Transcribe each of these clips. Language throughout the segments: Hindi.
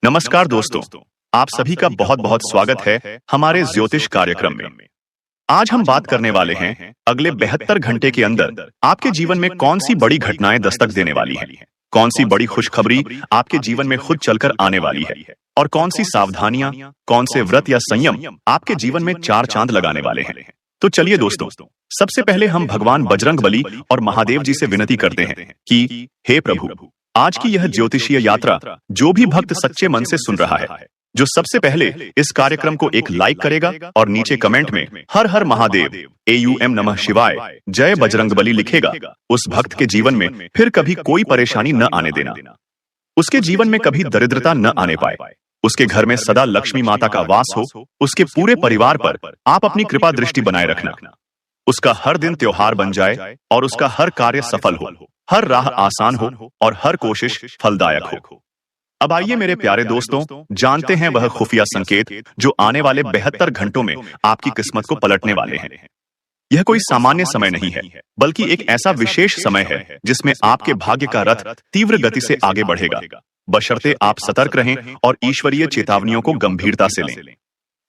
नमस्कार दोस्तों, आप सभी का बहुत बहुत स्वागत है हमारे ज्योतिष कार्यक्रम में। आज हम बात करने वाले हैं अगले 72 घंटे के अंदर आपके जीवन में कौन सी बड़ी घटनाएं दस्तक देने वाली हैं, कौन सी बड़ी खुशखबरी आपके जीवन में खुद चलकर आने वाली है और कौन सी सावधानियां, कौन से व्रत या संयम आपके जीवन में चार चांद लगाने वाले हैं। तो चलिए दोस्तों, सबसे पहले हम भगवान बजरंगबली और महादेव जी से विनती करते हैं कि हे प्रभु, आज की यह ज्योतिषीय यात्रा जो भी भक्त सच्चे मन से सुन रहा है, जो सबसे पहले इस कार्यक्रम को एक लाइक करेगा और नीचे कमेंट में हर हर महादेव, AUM नमः शिवाय, जय बजरंगबली लिखेगा, उस भक्त के जीवन में फिर कभी कोई परेशानी न आने देना, उसके जीवन में कभी दरिद्रता न आने पाए, उसके घर में सदा लक्ष्मी माता का वास हो, उसके पूरे परिवार पर आप अपनी कृपा दृष्टि बनाए रखना, उसका हर दिन त्योहार बन जाए और उसका हर कार्य सफल हो, हर राह आसान हो और हर कोशिश फलदायक हो। अब आइए मेरे प्यारे दोस्तों, जानते हैं वह खुफिया संकेत जो आने वाले 72 घंटों में आपकी किस्मत को पलटने वाले हैं। यह कोई सामान्य समय नहीं है, बल्कि एक ऐसा विशेष समय है जिसमें आपके भाग्य का रथ तीव्र गति से आगे बढ़ेगा, बशर्ते आप सतर्क रहें और ईश्वरीय चेतावनियों को गंभीरता से लें।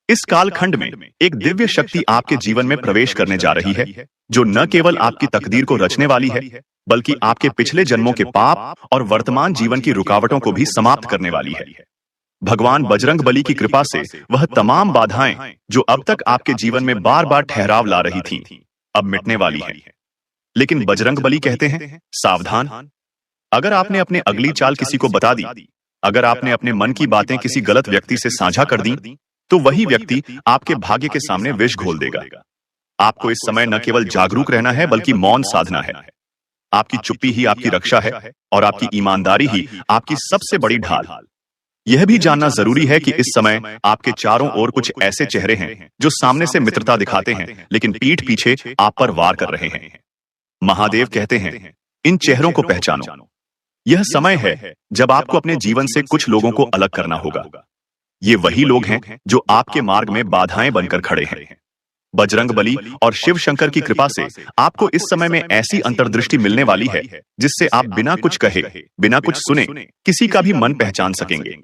इस कालखंड में एक दिव्य शक्ति आपके जीवन में प्रवेश करने जा रही है, जो न केवल आपकी तकदीर को रचने वाली है, बल्कि आपके पिछले जन्मों के पाप और वर्तमान जीवन की रुकावटों को भी समाप्त करने वाली है। भगवान बजरंगबली की कृपा से वह तमाम बाधाएं जो अब तक आपके जीवन में बार बार ठहराव ला रही थीं, अब मिटने वाली हैं। लेकिन बजरंगबली कहते हैं, सावधान, अगर आपने अपने अगली चाल किसी को बता दी, अगर आपने अपने मन की बातें किसी गलत व्यक्ति से साझा कर दी, तो वही व्यक्ति आपके भाग्य के सामने विष घोल देगा। आपको इस समय न केवल जागरूक रहना है, बल्कि मौन साधना है। आपकी चुप्पी ही आपकी रक्षा है और आपकी ईमानदारी ही आपकी सबसे बड़ी ढाल। यह भी जानना जरूरी है कि इस समय आपके चारों ओर कुछ ऐसे चेहरे हैं जो सामने से मित्रता दिखाते हैं, लेकिन पीठ पीछे आप पर वार कर रहे हैं। महादेव कहते हैं, इन चेहरों को पहचानो। यह समय है जब आपको अपने जीवन से कुछ लोगों को अलग करना होगा। ये वही लोग हैं जो आपके मार्ग में बाधाएं बनकर खड़े हैं। बजरंगबली और शिव शंकर की कृपा से आपको इस समय में ऐसी अंतर्दृष्टि मिलने वाली है जिससे आप बिना कुछ कहे, बिना कुछ सुने किसी का भी मन पहचान सकेंगे।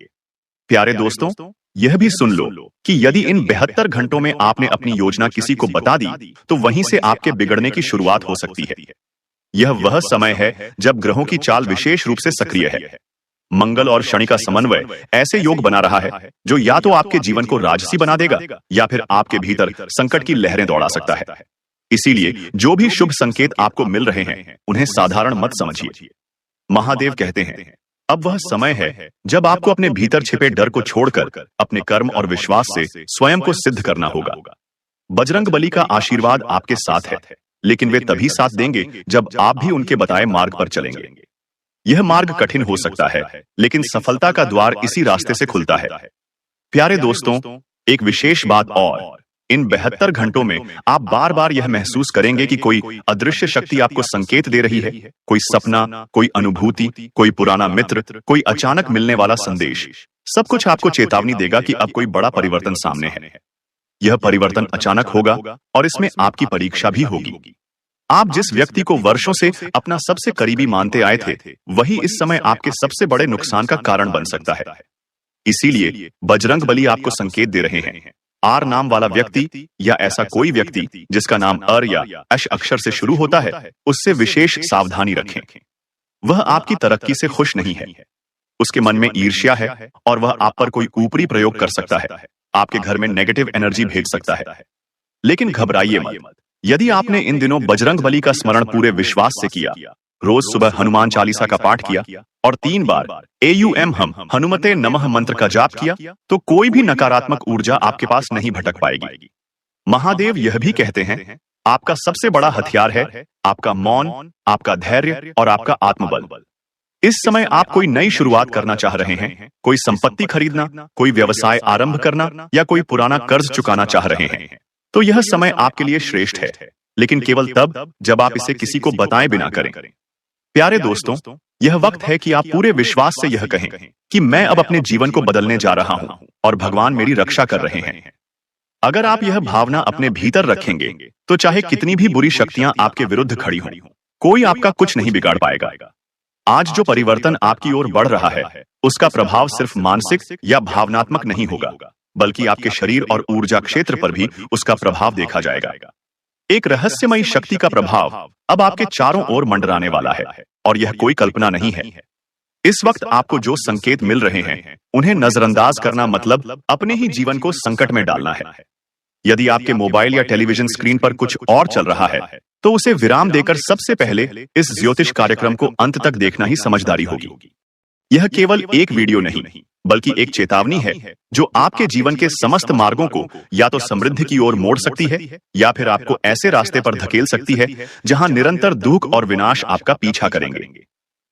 प्यारे दोस्तों, यह भी सुन लो कि यदि इन 72 घंटों में आपने अपनी योजना किसी को बता दी, तो वहीं से आपके बिगड़ने की शुरुआत हो सकती है। यह वह समय है जब ग्रहों की चाल विशेष रूप से सक्रिय है। मंगल और शनि का समन्वय ऐसे योग बना रहा है जो या तो आपके जीवन को राजसी बना देगा या फिर आपके भीतर संकट की लहरें दौड़ा सकता है। इसीलिए जो भी शुभ संकेत आपको मिल रहे हैं, उन्हें साधारण मत समझिए। महादेव कहते हैं, अब वह समय है जब आपको अपने भीतर छिपे डर को छोड़कर अपने कर्म और विश्वास से स्वयं को सिद्ध करना होगा। बजरंगबली का आशीर्वाद आपके साथ है, लेकिन वे तभी साथ देंगे जब आप भी उनके बताए मार्ग पर चलेंगे। यह मार्ग कठिन हो सकता है, लेकिन सफलता का द्वार इसी रास्ते से खुलता है। प्यारे दोस्तों, एक विशेष बात और, इन 72 घंटों में आप बार बार यह महसूस करेंगे कि कोई अदृश्य शक्ति आपको संकेत दे रही है, कोई सपना, कोई अनुभूति, कोई पुराना मित्र, कोई अचानक मिलने वाला संदेश। सब कुछ आपको चेतावनी देगा कि अब कोई बड़ा परिवर्तन सामने है। यह परिवर्तन अचानक होगा और इसमें आपकी परीक्षा भी होगी। आप जिस व्यक्ति को वर्षों से अपना सबसे करीबी मानते आए थे, वही इस समय आपके सबसे बड़े नुकसान का कारण बन सकता है। इसीलिए बजरंगबली आपको संकेत दे रहे हैं, आर नाम वाला व्यक्ति या ऐसा कोई व्यक्ति जिसका नाम अर या अश अक्षर से शुरू होता है, उससे विशेष सावधानी रखें। वह आपकी तरक्की से खुश नहीं है, उसके मन में ईर्ष्या है और वह आप पर कोई ऊपरी प्रयोग कर सकता है, आपके घर में नेगेटिव एनर्जी भेज सकता है। लेकिन घबराइए मत। यदि आपने इन दिनों बजरंगबली का स्मरण पूरे विश्वास से किया, रोज सुबह हनुमान चालीसा का पाठ किया और 3 बार AUM हम हनुमते नमः मंत्र का जाप किया, तो कोई भी नकारात्मक ऊर्जा आपके पास नहीं भटक पाएगी। महादेव यह भी कहते हैं, आपका सबसे बड़ा हथियार है आपका मौन, आपका धैर्य और आपका आत्मबल। इस समय आप कोई नई शुरुआत करना चाह रहे हैं, कोई संपत्ति खरीदना, कोई व्यवसाय आरंभ करना या कोई पुराना कर्ज चुकाना चाह रहे हैं, तो यह समय आपके लिए श्रेष्ठ है, लेकिन केवल तब जब आप इसे किसी को बताए बिना करें। प्यारे दोस्तों, यह वक्त है कि आप पूरे विश्वास से यह कहें कि मैं अब अपने जीवन को बदलने जा रहा हूं और भगवान मेरी रक्षा कर रहे हैं। अगर आप यह भावना अपने भीतर रखेंगे, तो चाहे कितनी भी बुरी शक्तियां आपके विरुद्ध खड़ी हों, कोई आपका कुछ नहीं बिगाड़ पाएगा। आज जो परिवर्तन आपकी ओर बढ़ रहा है, उसका प्रभाव सिर्फ मानसिक या भावनात्मक नहीं होगा, बल्कि आपके शरीर और ऊर्जा क्षेत्र पर भी उसका प्रभाव देखा जाएगा। एक रहस्यमयी शक्ति का प्रभाव अब आपके चारों ओर मंडराने वाला है, और यह कोई कल्पना नहीं है। इस वक्त आपको जो संकेत मिल रहे हैं, उन्हें नजरअंदाज करना मतलब अपने ही जीवन को संकट में डालना है। यदि आपके मोबाइल या टेलीविजन स्क्रीन पर कुछ और चल रहा है, तो उसे विराम देकर सबसे पहले इस ज्योतिष कार्यक्रम को अंत तक देखना ही समझदारी होगी। यह केवल एक वीडियो नहीं, बल्कि एक चेतावनी है जो आपके जीवन के समस्त मार्गों को या तो समृद्धि की ओर मोड़ सकती है, या फिर आपको ऐसे रास्ते पर धकेल सकती है जहां निरंतर दुख और विनाश आपका पीछा करेंगे।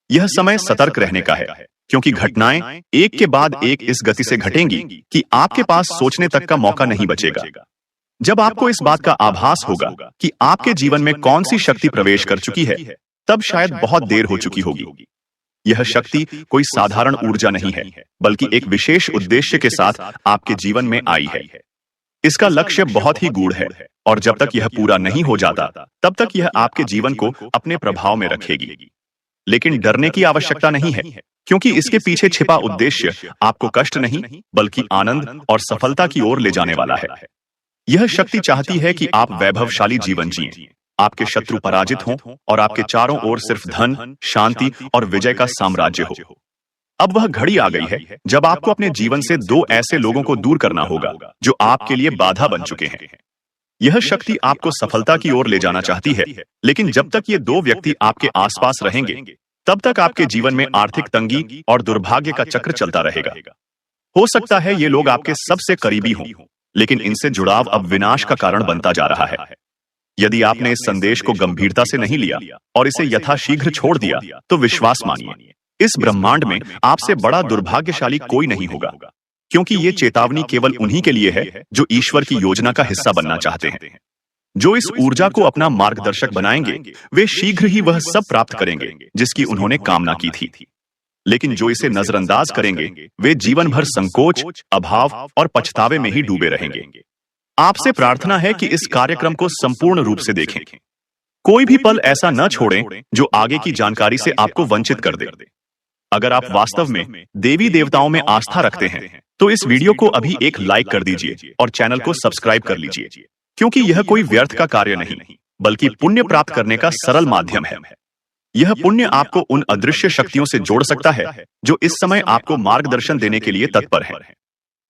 यह समय सतर्क रहने का है, क्योंकि घटनाएं एक के बाद एक इस गति से घटेंगी कि आपके पास सोचने तक का मौका नहीं बचेगा। जब आपको इस बात का आभास होगा कि आपके जीवन में कौन सी शक्ति प्रवेश कर चुकी है, तब शायद बहुत देर हो चुकी होगी। यह शक्ति कोई साधारण ऊर्जा नहीं है, बल्कि एक विशेष उद्देश्य के साथ आपके जीवन में आई है। इसका लक्ष्य बहुत ही गूढ़ है, और जब तक यह पूरा नहीं हो जाता, तब तक यह आपके जीवन को अपने प्रभाव में रखेगी। लेकिन डरने की आवश्यकता नहीं है, क्योंकि इसके पीछे छिपा उद्देश्य आपको कष्ट नहीं, बल्कि आनंद और सफलता की ओर ले जाने वाला है। यह शक्ति चाहती है कि आप वैभवशाली जीवन जिएं, आपके शत्रु पराजित हों, और आपके चारों ओर सिर्फ धन, शांति और विजय का साम्राज्य हो। अब वह घड़ी आ गई है जब आपको अपने जीवन से दो ऐसे लोगों को दूर करना होगा जो आपके लिए बाधा बन चुके हैं। यह शक्ति आपको सफलता की ओर ले जाना चाहती है, लेकिन जब तक ये दो व्यक्ति आपके आसपास रहेंगे, तब तक आपके जीवन में आर्थिक तंगी और दुर्भाग्य का चक्र चलता रहेगा। हो सकता है ये लोग आपके सबसे करीबी हों, लेकिन इनसे जुड़ाव अब विनाश का कारण बनता जा रहा है। यदि आपने इस संदेश को गंभीरता से नहीं लिया और इसे यथाशीघ्र छोड़ दिया, तो विश्वास मानिए, इस ब्रह्मांड में आपसे बड़ा दुर्भाग्यशाली कोई नहीं होगा, क्योंकि ये चेतावनी केवल उन्हीं के लिए है जो ईश्वर की योजना का हिस्सा बनना चाहते हैं। जो इस ऊर्जा को अपना मार्गदर्शक बनाएंगे, वे शीघ्र ही वह सब प्राप्त करेंगे जिसकी उन्होंने कामना की थी। लेकिन जो इसे नजरअंदाज करेंगे, वे जीवन भर संकोच, अभाव और पछतावे में ही डूबे रहेंगे। आपसे प्रार्थना है कि इस कार्यक्रम को संपूर्ण रूप से देखें। कोई भी पल ऐसा न छोड़ें जो आगे की जानकारी से आपको वंचित कर दे। अगर आप वास्तव में देवी देवताओं में आस्था रखते हैं, तो इस वीडियो को अभी एक लाइक कर दीजिए और चैनल को सब्सक्राइब कर लीजिए, क्योंकि यह कोई व्यर्थ का कार्य नहीं, बल्कि पुण्य प्राप्त करने का सरल माध्यम है। यह पुण्य आपको उन अदृश्य शक्तियों से जोड़ सकता है जो इस समय आपको मार्गदर्शन देने के लिए तत्पर हैं।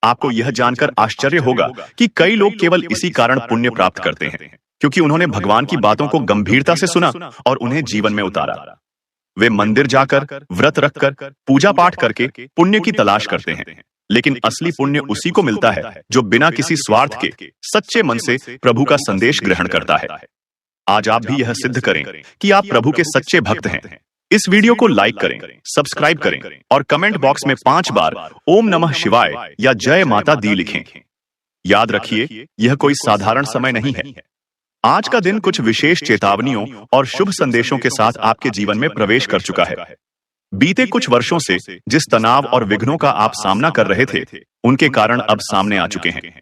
आपको यह जानकर आश्चर्य होगा कि कई लोग केवल इसी कारण पुण्य प्राप्त करते हैं, क्योंकि उन्होंने भगवान की बातों को गंभीरता से सुना और उन्हें जीवन में उतारा। वे मंदिर जाकर, व्रत रखकर, पूजा पाठ करके पुण्य की तलाश करते हैं, लेकिन असली पुण्य उसी को मिलता है जो बिना किसी स्वार्थ के सच्चे मन से प्रभु का संदेश ग्रहण करता है। आज आप भी यह सिद्ध करें कि आप प्रभु के सच्चे भक्त हैं। इस वीडियो को लाइक करें, सब्सक्राइब करें और कमेंट बॉक्स में 5 बार ओम नमः शिवाय या जय माता दी लिखें। याद रखिए, यह कोई साधारण समय नहीं है। आज का दिन कुछ विशेष चेतावनियों और शुभ संदेशों के साथ आपके जीवन में प्रवेश कर चुका है। बीते कुछ वर्षों से जिस तनाव और विघ्नों का आप सामना कर रहे थे, उनके कारण अब सामने आ चुके हैं।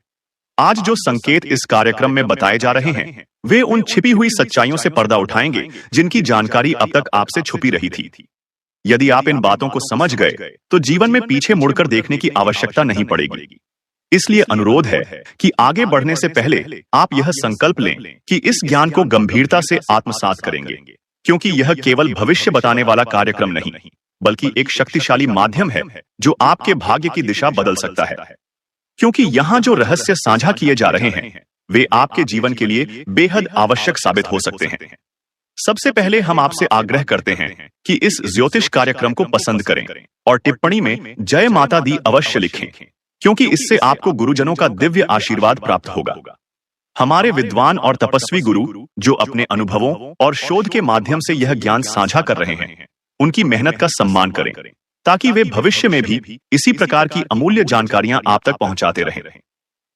आज जो संकेत इस कार्यक्रम में बताए जा रहे हैं, वे उन छिपी हुई सच्चाइयों से पर्दा उठाएंगे जिनकी जानकारी अब तक आपसे छुपी रही थी। यदि आप इन बातों को समझ गए, तो जीवन में पीछे मुड़कर देखने की आवश्यकता नहीं पड़ेगी। इसलिए अनुरोध है कि आगे बढ़ने से पहले आप यह संकल्प लें कि इस ज्ञान को गंभीरता से आत्मसात करेंगे, क्योंकि यह केवल भविष्य बताने वाला कार्यक्रम नहीं, बल्कि एक शक्तिशाली माध्यम है जो आपके भाग्य की दिशा बदल सकता है। क्योंकि यहाँ जो रहस्य साझा किए जा रहे हैं, वे आपके जीवन के लिए बेहद आवश्यक साबित हो सकते हैं। सबसे पहले हम आपसे आग्रह करते हैं कि इस ज्योतिष कार्यक्रम को पसंद करें और टिप्पणी में जय माता दी अवश्य लिखें, क्योंकि इससे आपको गुरुजनों का दिव्य आशीर्वाद प्राप्त होगा। हमारे विद्वान और तपस्वी गुरु जो अपने अनुभवों और शोध के माध्यम से यह ज्ञान साझा कर रहे हैं, उनकी मेहनत का सम्मान करें, ताकि वे भविष्य में भी इसी प्रकार की अमूल्य जानकारियां आप तक पहुंचाते रहें।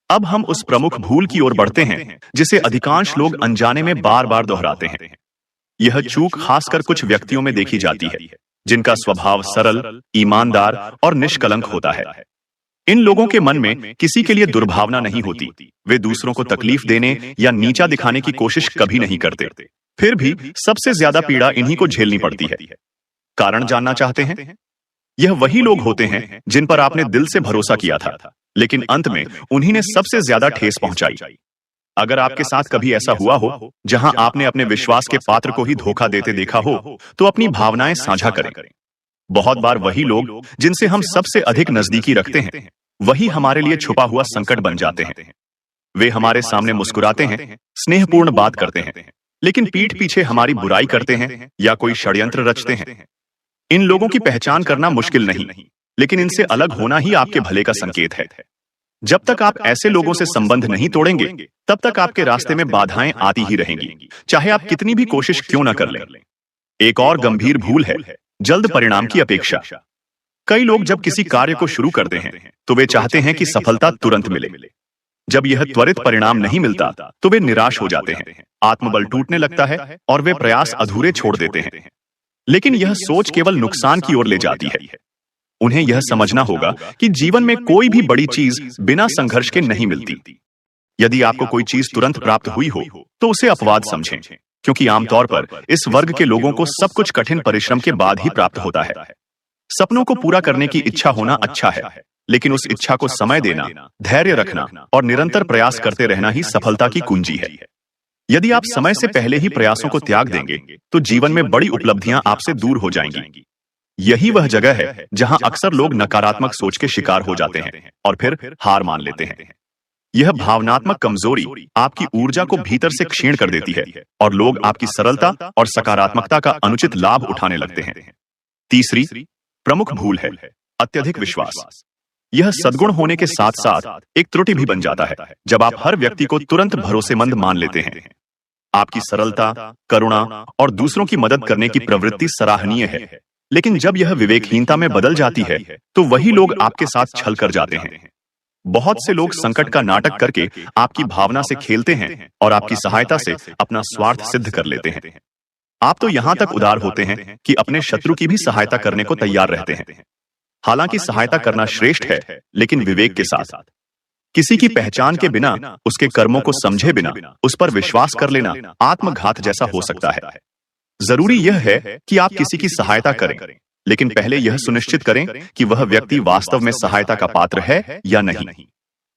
अब हम उस प्रमुख भूल की ओर बढ़ते हैं जिसे अधिकांश लोग अनजाने में बार बार दोहराते हैं। यह चूक खासकर कुछ व्यक्तियों में देखी जाती है, जिनका स्वभाव सरल, ईमानदार और निष्कलंक होता है। इन लोगों के मन में किसी के लिए दुर्भावना नहीं होती। वे दूसरों को तकलीफ देने या नीचा दिखाने की कोशिश कभी नहीं करते। फिर भी सबसे ज्यादा पीड़ा इन्हीं को झेलनी पड़ती है। कारण जानना चाहते हैं? यह वही लोग होते हैं जिन पर आपने दिल से भरोसा किया था, लेकिन अंत में उन्हीं ने सबसे ज्यादा ठेस पहुंचाई। अगर आपके साथ कभी ऐसा हुआ हो जहां आपने अपने विश्वास के पात्र को ही धोखा देते देखा हो, तो अपनी भावनाएं साझा करें। बहुत बार वही लोग जिनसे हम सबसे अधिक नजदीकी रखते हैं, वही हमारे लिए छुपा हुआ संकट बन जाते हैं। वे हमारे सामने मुस्कुराते हैं, स्नेहपूर्ण बात करते हैं, लेकिन पीठ पीछे हमारी बुराई करते हैं या कोई षड्यंत्र रचते हैं। इन लोगों की पहचान करना मुश्किल नहीं, लेकिन इनसे अलग होना ही आपके भले का संकेत है। जब तक आप ऐसे लोगों से संबंध नहीं तोड़ेंगे, तब तक आपके रास्ते में बाधाएं आती ही रहेंगी, चाहे आप कितनी भी कोशिश क्यों न कर लें। एक और गंभीर भूल है जल्द परिणाम की अपेक्षा। कई लोग जब किसी कार्य को शुरू करते हैं तो वे चाहते हैं कि सफलता तुरंत मिले। जब यह त्वरित परिणाम नहीं मिलता तो वे निराश हो जाते हैं, आत्मबल टूटने लगता है और वे प्रयास अधूरे छोड़ देते हैं। लेकिन यह सोच केवल नुकसान की ओर ले जाती है। उन्हें यह समझना होगा कि जीवन में कोई भी बड़ी चीज बिना संघर्ष के नहीं मिलती। यदि आपको कोई चीज तुरंत प्राप्त हुई हो तो उसे अपवाद समझें, क्योंकि आमतौर पर इस वर्ग के लोगों को सब कुछ कठिन परिश्रम के बाद ही प्राप्त होता है। सपनों को पूरा करने की इच्छा होना अच्छा है, लेकिन उस इच्छा को समय देना, धैर्य रखना और निरंतर प्रयास करते रहना ही सफलता की कुंजी है। यदि आप समय से पहले ही प्रयासों को त्याग देंगे तो जीवन में बड़ी उपलब्धियां आपसे दूर हो जाएंगी। यही वह जगह है जहां अक्सर लोग नकारात्मक सोच के शिकार हो जाते हैं और फिर हार मान लेते हैं। यह भावनात्मक कमजोरी आपकी ऊर्जा को भीतर से क्षीण कर देती है और लोग आपकी सरलता और सकारात्मकता का अनुचित लाभ उठाने लगते हैं। तीसरी प्रमुख भूल है अत्यधिक विश्वास। यह सद्गुण होने के साथ साथ एक त्रुटि भी बन जाता है जब आप हर व्यक्ति को तुरंत भरोसेमंद मान लेते हैं। आपकी सरलता, करुणा और दूसरों की मदद करने की प्रवृत्ति सराहनीय है, लेकिन जब यह विवेकहीनता में बदल जाती है तो वही लोग आपके साथ छल कर जाते हैं। बहुत से लोग संकट का नाटक करके आपकी भावना से खेलते हैं और आपकी सहायता से अपना स्वार्थ सिद्ध कर लेते हैं। आप तो यहां तक उदार होते हैं कि अपने शत्रु की भी सहायता करने को तैयार रहते हैं। हालांकि सहायता करना श्रेष्ठ है, लेकिन विवेक के साथ। किसी की पहचान के बिना, उसके कर्मों को समझे बिना उस पर विश्वास कर लेना आत्मघात जैसा हो सकता है। जरूरी यह है कि आप किसी की सहायता करें, लेकिन पहले यह सुनिश्चित करें कि वह व्यक्ति वास्तव में सहायता का पात्र है या नहीं।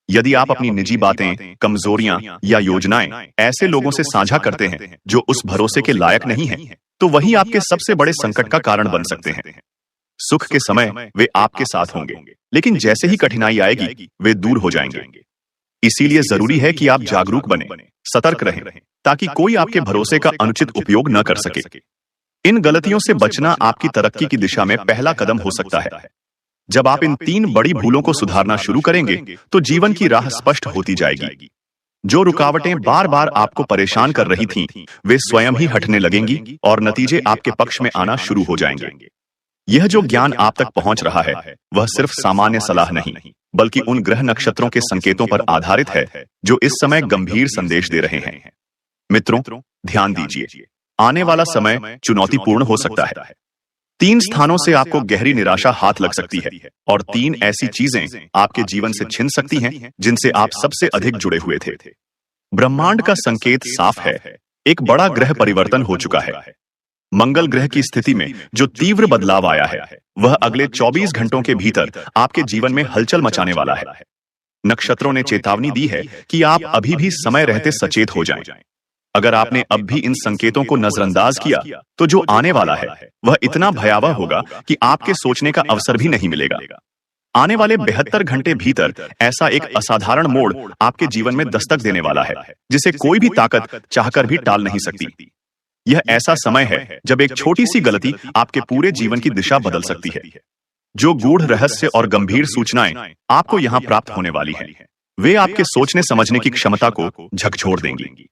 यदि आप अपनी निजी बातें, कमजोरियां या योजनाएं ऐसे लोगों से साझा करते हैं जो उस भरोसे के लायक नहीं हैं, तो वही आपके सबसे बड़े संकट का कारण बन सकते हैं। सुख के समय वे आपके साथ होंगे, लेकिन जैसे ही कठिनाई आएगी वे दूर हो जाएंगे। इसीलिए जरूरी है कि आप जागरूक बने, सतर्क रहें, ताकि कोई आपके भरोसे का अनुचित उपयोग न कर सके। इन गलतियों से बचना आपकी तरक्की की दिशा में पहला कदम हो सकता है। जब आप इन 3 बड़ी भूलों को सुधारना शुरू करेंगे तो जीवन की राह स्पष्ट होती जाएगी। जो रुकावटें बार बार आपको परेशान कर रही थीं, वे स्वयं ही हटने लगेंगी और नतीजे आपके पक्ष में आना शुरू हो जाएंगे। यह जो ज्ञान आप तक पहुंच रहा है, वह सिर्फ सामान्य सलाह नहीं, बल्कि उन ग्रह नक्षत्रों के संकेतों पर आधारित है जो इस समय गंभीर संदेश दे रहे हैं। मित्रों, ध्यान दीजिए, आने वाला समय चुनौतीपूर्ण हो सकता है। 3 स्थानों से आपको गहरी निराशा हाथ लग सकती है और 3 ऐसी चीजें आपके जीवन से छिन सकती हैं जिनसे आप सबसे अधिक जुड़े हुए थे। ब्रह्मांड का संकेत साफ है, एक बड़ा ग्रह परिवर्तन हो चुका है। मंगल ग्रह की स्थिति में जो तीव्र बदलाव आया है, वह अगले 24 घंटों के भीतर आपके जीवन में हलचल मचाने वाला है। नक्षत्रों ने चेतावनी दी है कि आप अभी भी समय रहते सचेत हो जाएं। अगर आपने अब भी इन संकेतों को नजरअंदाज किया, तो जो आने वाला है वह इतना भयावह होगा कि आपके सोचने का अवसर भी नहीं मिलेगा। आने वाले 72 घंटे भीतर ऐसा एक असाधारण मोड़ आपके जीवन में दस्तक देने वाला है, जिसे कोई भी ताकत चाहकर भी टाल नहीं सकती। यह ऐसा समय है जब एक छोटी सी गलती आपके पूरे जीवन की दिशा बदल सकती है। जो गूढ़ रहस्य और गंभीर सूचनाएं आपको यहां प्राप्त होने वाली हैं, वे आपके सोचने समझने की क्षमता को झकझोर देंगी।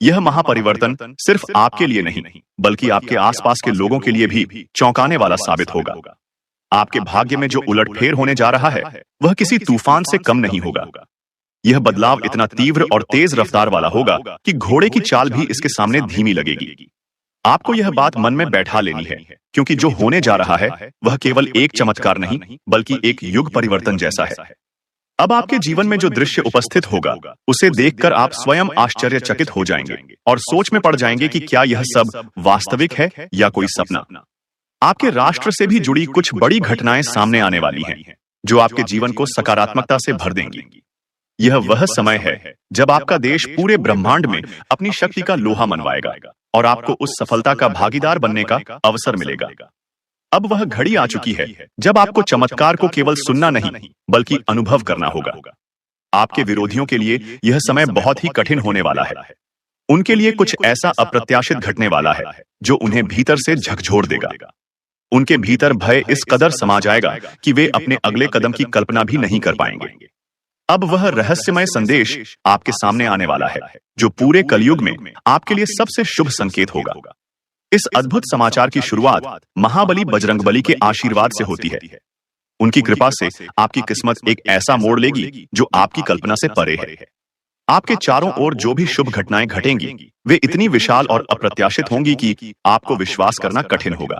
यह महापरिवर्तन सिर्फ आपके लिए नहीं, बल्कि आपके आसपास के लोगों के लिए भी चौंकाने वाला साबित होगा। आपके भाग्य में जो उलटफेर होने जा रहा है, वह किसी तूफान से कम नहीं होगा। यह बदलाव इतना तीव्र और तेज रफ्तार वाला होगा कि घोड़े की चाल भी इसके सामने धीमी लगेगी। आपको यह बात मन में बैठा लेनी है, क्योंकि जो होने जा रहा है वह केवल एक चमत्कार नहीं, बल्कि एक युग परिवर्तन जैसा है। अब आपके जीवन में जो दृश्य उपस्थित होगा, उसे देखकर आप स्वयं आश्चर्यचकित हो जाएंगे और सोच में पड़ जाएंगे कि क्या यह सब वास्तविक है या कोई सपना। आपके राष्ट्र से भी जुड़ी कुछ बड़ी घटनाएं सामने आने वाली हैं, जो आपके जीवन को सकारात्मकता से भर देंगी। यह वह समय है जब आपका देश पूरे ब्रह्मांड में अपनी शक्ति का लोहा मनवाएगा और आपको उस सफलता का भागीदार बनने का अवसर मिलेगा। अब वह घड़ी आ चुकी है जब आपको चमत्कार को केवल सुनना नहीं, बल्कि अनुभव करना होगा। आपके विरोधियों के लिए यह समय बहुत ही कठिन होने वाला है। उनके लिए कुछ ऐसा अप्रत्याशित घटने वाला है जो उन्हें भीतर से झकझोर देगा। उनके भीतर भय इस कदर समा जाएगा कि वे अपने अगले कदम की कल्पना भी नहीं कर पाएंगे। अब वह रहस्यमय संदेश आपके सामने आने वाला है जो पूरे कलयुग में आपके लिए सबसे शुभ संकेत होगा। इस अद्भुत समाचार की शुरुआत महाबली बजरंगबली के आशीर्वाद से होती है। उनकी कृपा से आपकी किस्मत एक ऐसा मोड़ लेगी जो आपकी कल्पना से परे है। आपके चारों ओर जो भी शुभ घटनाएं घटेंगी वे इतनी विशाल और अप्रत्याशित होंगी कि आपको विश्वास करना कठिन होगा।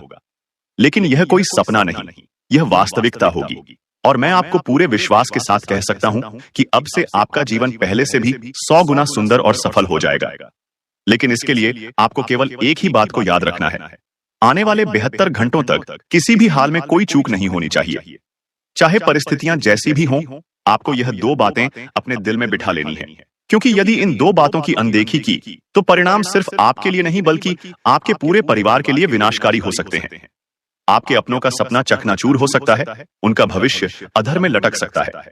लेकिन यह कोई सपना नहीं, यह वास्तविकता होगी। और मैं आपको पूरे विश्वास के साथ कह सकता हूं कि अब से आपका जीवन पहले से भी 100 गुना सुंदर और सफल हो जाएगा। लेकिन इसके लिए आपको केवल एक ही बात को याद रखना है। आने वाले 72 घंटों तक किसी भी हाल में कोई चूक नहीं होनी चाहिए। चाहे परिस्थितियां जैसी भी हों, आपको यह 2 बातें अपने दिल में बिठा लेनी है। क्योंकि यदि इन 2 बातों की अनदेखी की तो परिणाम सिर्फ आपके लिए नहीं बल्कि आपके पूरे परिवार के लिए विनाशकारी हो सकते हैं। आपके अपनों का सपना चकनाचूर हो सकता है, उनका भविष्य अधर में लटक सकता है।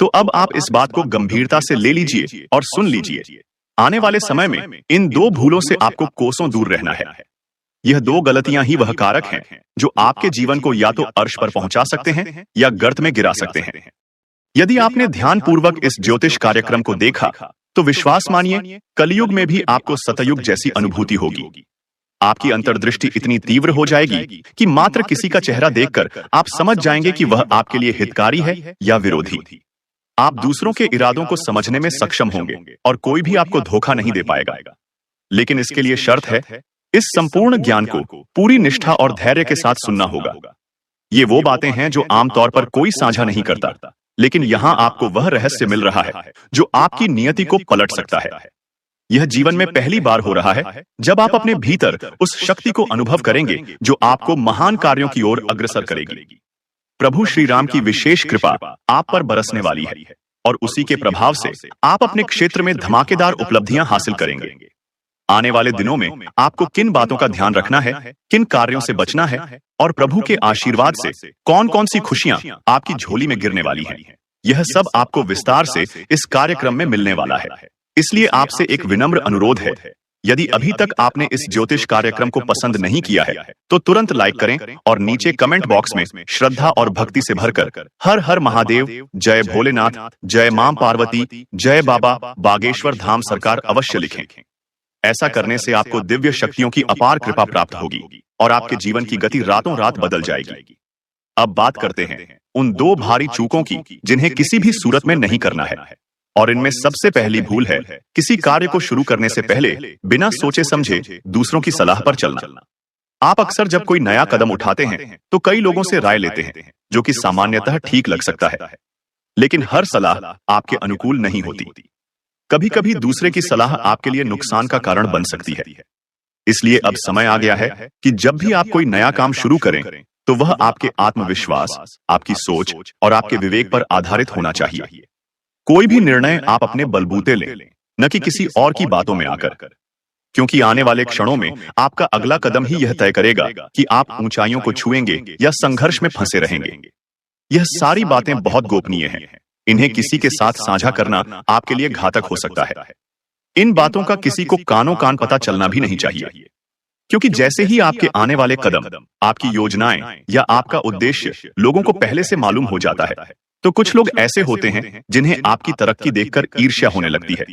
तो अब आप इस बात को गंभीरता से ले लीजिए और सुन लीजिए। आने वाले समय में इन 2 भूलों से आपको कोसों दूर रहना है। यह 2 गलतियां ही वह कारक हैं जो आपके जीवन को या तो अर्श पर पहुंचा सकते हैं या गर्त में गिरा सकते हैं। यदि आपने ध्यानपूर्वक इस ज्योतिष कार्यक्रम को देखा तो विश्वास मानिए कलयुग में भी आपको सतयुग जैसी अनुभूति होगी। आपकी अंतर्दृष्टि इतनी तीव्र हो जाएगी कि मात्र किसी का चेहरा देखकर आप समझ जाएंगे कि वह आपके लिए हितकारी है या विरोधी। आप दूसरों के इरादों को समझने में सक्षम होंगे और कोई भी आपको धोखा नहीं दे पाएगा। लेकिन इसके लिए शर्त है, इस संपूर्ण ज्ञान को पूरी निष्ठा और धैर्य के साथ सुनना होगा। ये वो बातें हैं जो आमतौर पर कोई साझा नहीं करता, लेकिन यहां आपको वह रहस्य मिल रहा है जो आपकी नियति को पलट सकता है। यह जीवन में पहली बार हो रहा है जब आप अपने भीतर उस शक्ति को अनुभव करेंगे जो आपको महान कार्यों की ओर अग्रसर करेगी। प्रभु श्री राम की विशेष कृपा आप पर बरसने वाली है और उसी के प्रभाव से आप अपने क्षेत्र में धमाकेदार उपलब्धियां हासिल करेंगे। आने वाले दिनों में आपको किन बातों का ध्यान रखना है, किन कार्यों से बचना है और प्रभु के आशीर्वाद से कौन कौन सी खुशियां आपकी झोली में गिरने वाली हैं, यह सब आपको विस्तार से इस कार्यक्रम में मिलने वाला है। इसलिए आपसे एक विनम्र अनुरोध है, यदि अभी तक आपने इस ज्योतिष कार्यक्रम को पसंद नहीं किया है तो तुरंत लाइक करें और नीचे कमेंट बॉक्स में श्रद्धा और भक्ति से भरकर हर हर महादेव, जय भोलेनाथ, जय मां पार्वती, जय बाबा बागेश्वर धाम सरकार अवश्य लिखें। ऐसा करने से आपको दिव्य शक्तियों की अपार कृपा प्राप्त होगी और आपके जीवन की गति रातों रात बदल जाएगी। अब बात करते हैं उन 2 भारी चूकों की जिन्हें किसी भी सूरत में नहीं करना है। और इनमें सबसे पहली भूल है किसी कार्य को शुरू करने से पहले बिना सोचे समझे दूसरों की सलाह पर चलना। आप अक्सर जब कोई नया कदम उठाते हैं तो कई लोगों से राय लेते हैं, जो कि सामान्यतः ठीक लग सकता है, लेकिन हर सलाह आपके अनुकूल नहीं होती। कभी कभी दूसरे की सलाह आपके लिए नुकसान का कारण बन सकती है। इसलिए अब समय आ गया है कि जब भी आप कोई नया काम शुरू करें तो वह आपके आत्मविश्वास, आपकी सोच और आपके विवेक पर आधारित होना चाहिए। कोई भी निर्णय आप अपने बलबूते लें, न कि किसी और की बातों में आकर, क्योंकि आने वाले क्षणों में आपका अगला कदम ही यह तय करेगा कि आप ऊंचाइयों को छुएंगे या संघर्ष में फंसे रहेंगे। यह सारी बातें बहुत गोपनीय हैं। इन्हें किसी के साथ साझा करना आपके लिए घातक हो सकता है। इन बातों का किसी को कानों कान पता चलना भी नहीं चाहिए, क्योंकि जैसे ही आपके आने वाले कदम, आपकी योजनाएं या आपका उद्देश्य लोगों को पहले से मालूम हो जाता है तो कुछ लोग ऐसे होते हैं जिन्हें आपकी तरक्की देखकर ईर्ष्या होने लगती है।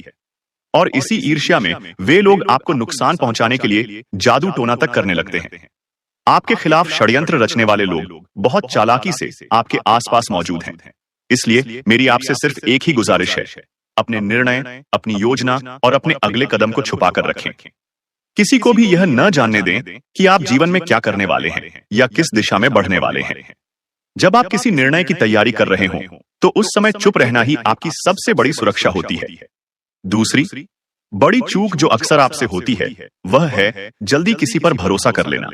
और इसी ईर्ष्या में वे लोग आपको नुकसान पहुंचाने के लिए जादू टोना तक करने लगते हैं। आपके खिलाफ षड्यंत्र रचने वाले लोग बहुत चालाकी से आपके आसपास मौजूद हैं। इसलिए मेरी आपसे सिर्फ एक ही गुजारिश है, अपने निर्णय, अपनी योजना और अपने अगले कदम को छुपा कर रखें। किसी को भी यह न जानने दें कि आप जीवन में क्या करने वाले हैं या किस दिशा में बढ़ने वाले हैं। जब आप किसी निर्णय की तैयारी कर रहे हों तो उस समय चुप रहना ही आपकी सबसे बड़ी सुरक्षा होती है। दूसरी बड़ी चूक जो अक्सर आपसे होती है वह है जल्दी किसी पर भरोसा कर लेना।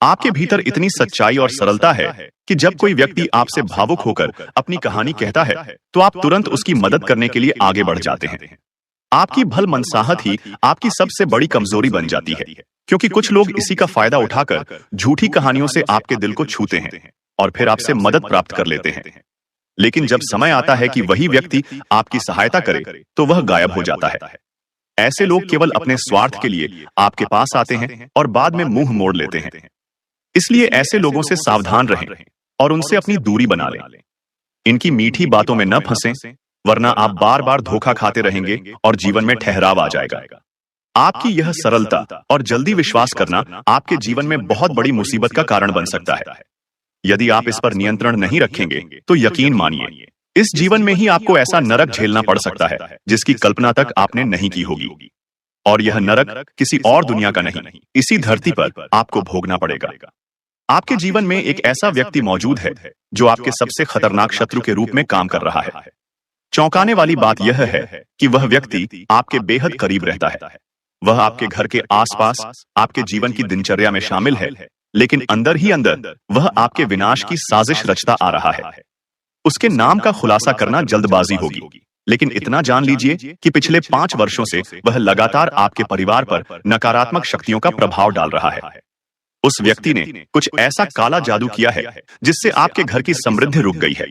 आपके भीतर इतनी सच्चाई और सरलता है कि जब कोई व्यक्ति आपसे भावुक होकर अपनी कहानी कहता है तो आप तुरंत उसकी मदद करने के लिए आगे बढ़ जाते हैं। आपकी भल मनसाहत ही आपकी सबसे बड़ी कमजोरी बन जाती है, क्योंकि कुछ लोग इसी का फायदा उठाकर झूठी कहानियों से आपके दिल को छूते हैं और फिर आपसे मदद प्राप्त कर लेते हैं। लेकिन जब समय आता है कि वही व्यक्ति आपकी सहायता करे तो वह गायब हो जाता है। ऐसे लोग केवल अपने स्वार्थ के लिए आपके पास आते हैं और बाद में मुंह मोड़ लेते हैं। इसलिए ऐसे लोगों से सावधान रहें और उनसे अपनी दूरी बना लें। इनकी मीठी बातों में न फंसें, वरना आप बार बार धोखा खाते रहेंगे और जीवन में ठहराव आ जाएगा। आपकी यह सरलता और जल्दी विश्वास करना आपके जीवन में बहुत बड़ी मुसीबत का कारण बन सकता है। यदि आप इस पर नियंत्रण नहीं रखेंगे तो यकीन मानिए, इस जीवन में ही आपको ऐसा नरक झेलना पड़ सकता है जिसकी कल्पना तक आपने नहीं की होगी। और यह नरक किसी और दुनिया का नहीं, इसी धरती पर आपको भोगना पड़ेगा। आपके जीवन में एक ऐसा व्यक्ति मौजूद है जो आपके सबसे खतरनाक शत्रु के रूप में काम कर रहा है। चौंकाने वाली बात यह है कि वह व्यक्ति आपके बेहद करीब रहता है। वह आपके घर के आसपास आपके जीवन की दिनचर्या में शामिल है, लेकिन अंदर ही अंदर वह आपके विनाश की साजिश रचता आ रहा है। उसके नाम का खुलासा करना जल्दबाजी होगी, लेकिन इतना जान लीजिए कि पिछले 5 वर्षों से वह लगातार आपके परिवार पर नकारात्मक शक्तियों का प्रभाव डाल रहा है। उस व्यक्ति ने कुछ ऐसा काला जादू किया है जिससे आपके घर की समृद्धि रुक गई है।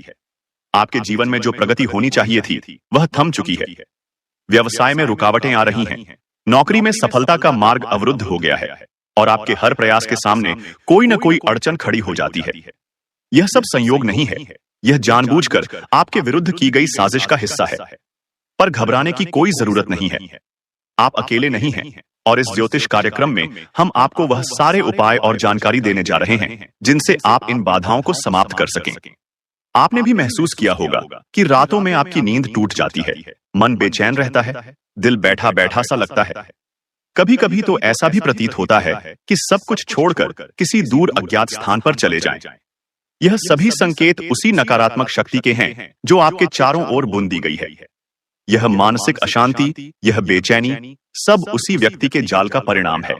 आपके जीवन में जो प्रगति होनी चाहिए थी वह थम चुकी है। व्यवसाय में रुकावटें आ रही हैं, नौकरी में सफलता का मार्ग अवरुद्ध हो गया है और आपके हर प्रयास के सामने कोई न कोई अड़चन खड़ी हो जाती है। यह सब संयोग नहीं है, यह जानबूझकर आपके विरुद्ध की गई साजिश का हिस्सा है। पर घबराने की कोई जरूरत नहीं है। आप अकेले नहीं हैं और इस ज्योतिष कार्यक्रम में हम आपको वह सारे उपाय और जानकारी देने जा रहे हैं जिनसे आप इन बाधाओं को समाप्त कर सकें। आपने भी महसूस किया होगा कि रातों में आपकी नींद टूट जाती है, मन बेचैन रहता है, दिल बैठा बैठा सा लगता है। कभी कभी तो ऐसा भी प्रतीत होता है कि सब कुछ छोड़कर किसी दूर अज्ञात स्थान पर चले जाएं। यह सभी संकेत उसी नकारात्मक शक्ति के हैं जो आपके चारों ओर बुन दी गई है। यह मानसिक अशांति, यह बेचैनी सब उसी व्यक्ति के जाल का परिणाम है।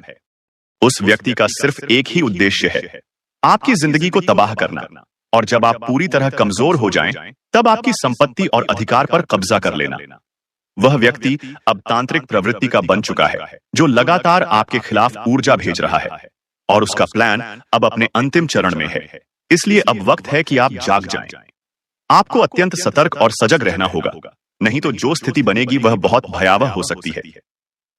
उस व्यक्ति का सिर्फ एक ही उद्देश्य है, आपकी जिंदगी को तबाह करना। और जब आप पूरी तरह कमजोर हो जाएं, तब आपकी संपत्ति और अधिकार पर कब्जा कर लेना। वह व्यक्ति अब तांत्रिक प्रवृत्ति का बन चुका है जो लगातार आपके खिलाफ ऊर्जा भेज रहा है और उसका प्लान अब अपने अंतिम चरण में है। इसलिए अब वक्त है कि आप जाग जाएं। आपको अत्यंत सतर्क और सजग रहना होगा, नहीं तो जो स्थिति बनेगी वह बहुत भयावह हो सकती है।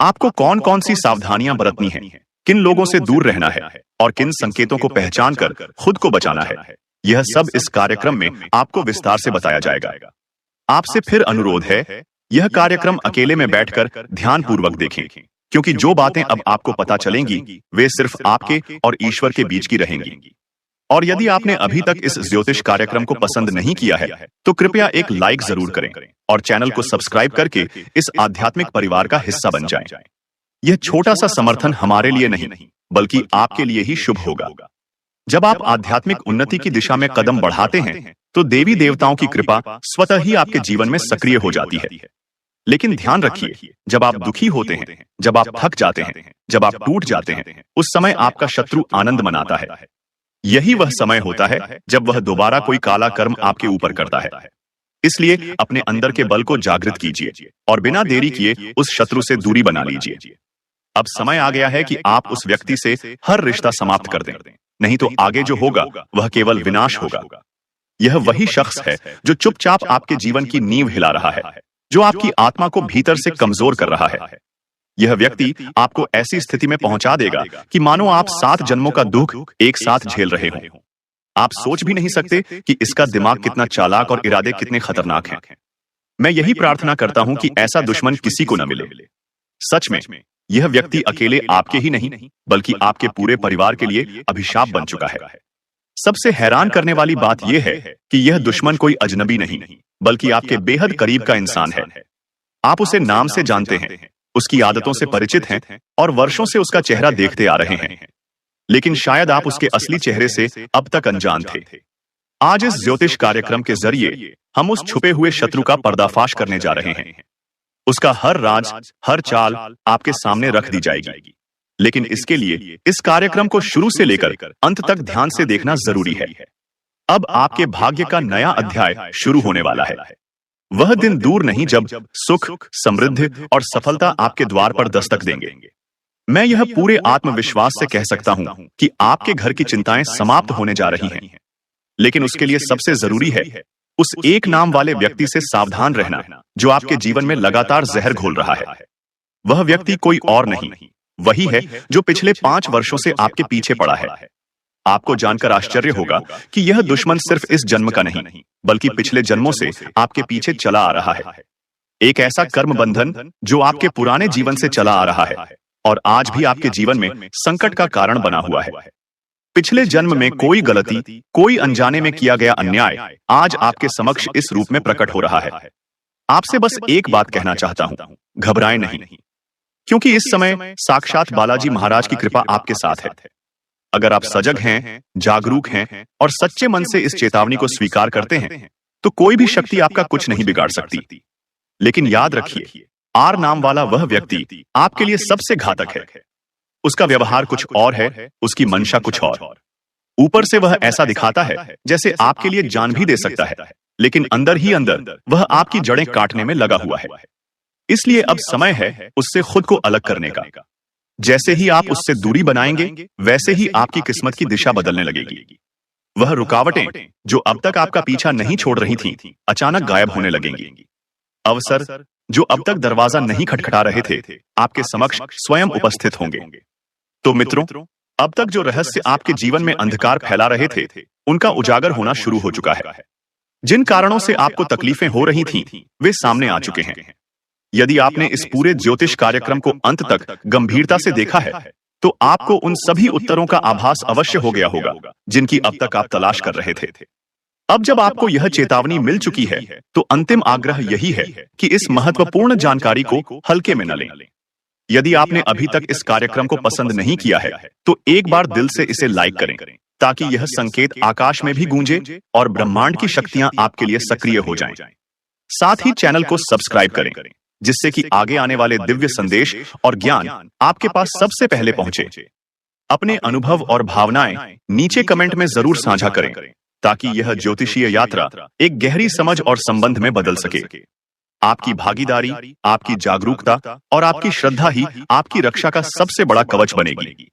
आपको कौन कौन सी सावधानियां बरतनी हैं, किन लोगों से दूर रहना है और किन संकेतों को पहचान कर खुद को बचाना है, यह सब इस कार्यक्रम में आपको विस्तार से बताया जाएगा। आपसे फिर अनुरोध है, यह कार्यक्रम अकेले में बैठकर ध्यानपूर्वक देखें, क्योंकि जो बातें अब आपको पता चलेंगी वे सिर्फ आपके और ईश्वर के बीच की रहेंगी। और यदि आपने अभी तक इस ज्योतिष कार्यक्रम को पसंद नहीं किया है तो कृपया एक लाइक जरूर करें और चैनल को सब्सक्राइब करके इस आध्यात्मिक परिवार का हिस्सा बन जाएं। यह छोटा सा समर्थन हमारे लिए नहीं बल्कि आपके लिए ही शुभ होगा। जब आप आध्यात्मिक उन्नति की दिशा में कदम बढ़ाते हैं तो देवी देवताओं की कृपा स्वतः ही आपके जीवन में सक्रिय हो जाती है। लेकिन ध्यान रखिए, जब आप दुखी होते हैं, जब आप थक जाते हैं, जब आप टूट जाते हैं, उस समय आपका शत्रु आनंद मनाता है। यही वह समय होता है जब वह दोबारा कोई काला कर्म आपके ऊपर करता है। इसलिए अपने अंदर के बल को जागृत कीजिए और बिना देरी किए उस शत्रु से दूरी बना लीजिए। अब समय आ गया है कि आप उस व्यक्ति से हर रिश्ता समाप्त कर दें, नहीं तो आगे जो होगा वह केवल विनाश होगा। यह वही शख्स है जो चुपचाप आपके जीवन की नींव हिला रहा है, जो आपकी आत्मा को भीतर से कमजोर कर रहा है। यह व्यक्ति आपको ऐसी स्थिति में पहुंचा देगा कि मानो आप 7 जन्मों का दुख एक साथ झेल रहे हों। आप सोच भी नहीं सकते कि इसका दिमाग कितना चालाक और इरादे कितने खतरनाक हैं। मैं यही प्रार्थना करता हूं कि ऐसा दुश्मन किसी को न मिले। सच में यह व्यक्ति अकेले आपके ही नहीं बल्कि आपके पूरे परिवार के लिए अभिशाप बन चुका है। सबसे हैरान करने वाली बात यह है कि यह दुश्मन कोई अजनबी नहीं बल्कि आपके बेहद करीब का इंसान है। आप उसे नाम से जानते हैं, उसकी आदतों से परिचित हैं और वर्षों से उसका चेहरा देखते आ रहे हैं, लेकिन शायद आप उसके असली चेहरे से अब तक अनजान थे। आज इस ज्योतिष कार्यक्रम के जरिए हम उस छुपे हुए शत्रु का पर्दाफाश करने जा रहे हैं। उसका हर राज, हर चाल आपके सामने रख दी जाएगी। लेकिन इसके लिए इस कार्यक्रम को शुरू से लेकर अंत तक ध्यान से देखना जरूरी है। अब आपके भाग्य का नया अध्याय शुरू होने वाला है। वह दिन दूर नहीं जब सुख, समृद्धि और सफलता आपके द्वार पर दस्तक देंगे। मैं यह पूरे आत्मविश्वास से कह सकता हूं कि आपके घर की चिंताएं समाप्त होने जा रही हैं। लेकिन उसके लिए सबसे जरूरी है उस एक नाम वाले व्यक्ति से सावधान रहना जो आपके जीवन में लगातार जहर घोल रहा है। वह व्यक्ति कोई और नहीं, वही है जो पिछले 5 वर्षों से आपके पीछे पड़ा है। आपको जानकर आश्चर्य होगा कि यह दुश्मन सिर्फ इस जन्म का नहीं, बल्कि पिछले जन्मों से आपके पीछे चला आ रहा है। एक ऐसा कर्म बंधन जो आपके पुराने जीवन से चला आ रहा है और आज भी आपके जीवन में संकट का कारण बना हुआ है। पिछले जन्म में कोई गलती, कोई अनजाने में किया गया अन्याय आज आपके समक्ष इस रूप में प्रकट हो रहा है। आपसे बस एक बात कहना चाहता हूं, घबराएं नहीं, क्योंकि इस समय साक्षात बालाजी महाराज की कृपा आपके साथ है। अगर आप सजग हैं, जागरूक हैं और सच्चे मन से इस चेतावनी को स्वीकार करते हैं, तो कोई भी शक्ति आपका कुछ नहीं बिगाड़ सकती। लेकिन याद रखिए, आर नाम वाला वह व्यक्ति आपके लिए सबसे घातक है। उसका व्यवहार कुछ और है, उसकी मंशा कुछ और। ऊपर से वह ऐसा दिखाता है जैसे आपके लिए जान भी दे सकता है, लेकिन अंदर ही अंदर वह आपकी जड़ें काटने में लगा हुआ है। इसलिए अब समय है उससे खुद को अलग करने का। जैसे ही आप उससे दूरी बनाएंगे, वैसे ही आपकी किस्मत की दिशा बदलने लगेगी। वह रुकावटें जो अब तक आपका पीछा नहीं छोड़ रही थीं, अचानक गायब होने लगेंगी। अवसर जो अब तक दरवाजा नहीं खटखटा रहे थे, आपके समक्ष स्वयं उपस्थित होंगे। तो मित्रों, अब तक जो रहस्य आपके जीवन में अंधकार फैला रहे थे, उनका उजागर होना शुरू हो चुका है। जिन कारणों से आपको तकलीफें हो रही थीं, वे सामने आ चुके हैं। यदि आपने इस पूरे ज्योतिष कार्यक्रम को अंत तक गंभीरता से देखा है, तो आपको उन सभी उत्तरों का आभास अवश्य हो गया होगा जिनकी अब तक आप तलाश कर रहे थे। अब जब आपको यह चेतावनी मिल चुकी है, तो अंतिम आग्रह यही है कि इस महत्वपूर्ण जानकारी को हल्के में न लें। यदि आपने अभी तक इस कार्यक्रम को पसंद नहीं किया है, तो एक बार दिल से इसे लाइक करें, ताकि यह संकेत आकाश में भी गूंजे और ब्रह्मांड की शक्तियां आपके लिए सक्रिय हो जाएं। साथ ही चैनल को सब्सक्राइब करें, जिससे कि आगे आने वाले दिव्य संदेश और ज्ञान आपके पास सबसे पहले पहुंचे। अपने अनुभव और भावनाएं नीचे कमेंट में जरूर साझा करें, ताकि यह ज्योतिषीय यात्रा एक गहरी समझ और संबंध में बदल सके। आपकी भागीदारी, आपकी जागरूकता और आपकी श्रद्धा ही आपकी रक्षा का सबसे बड़ा कवच बनेगी।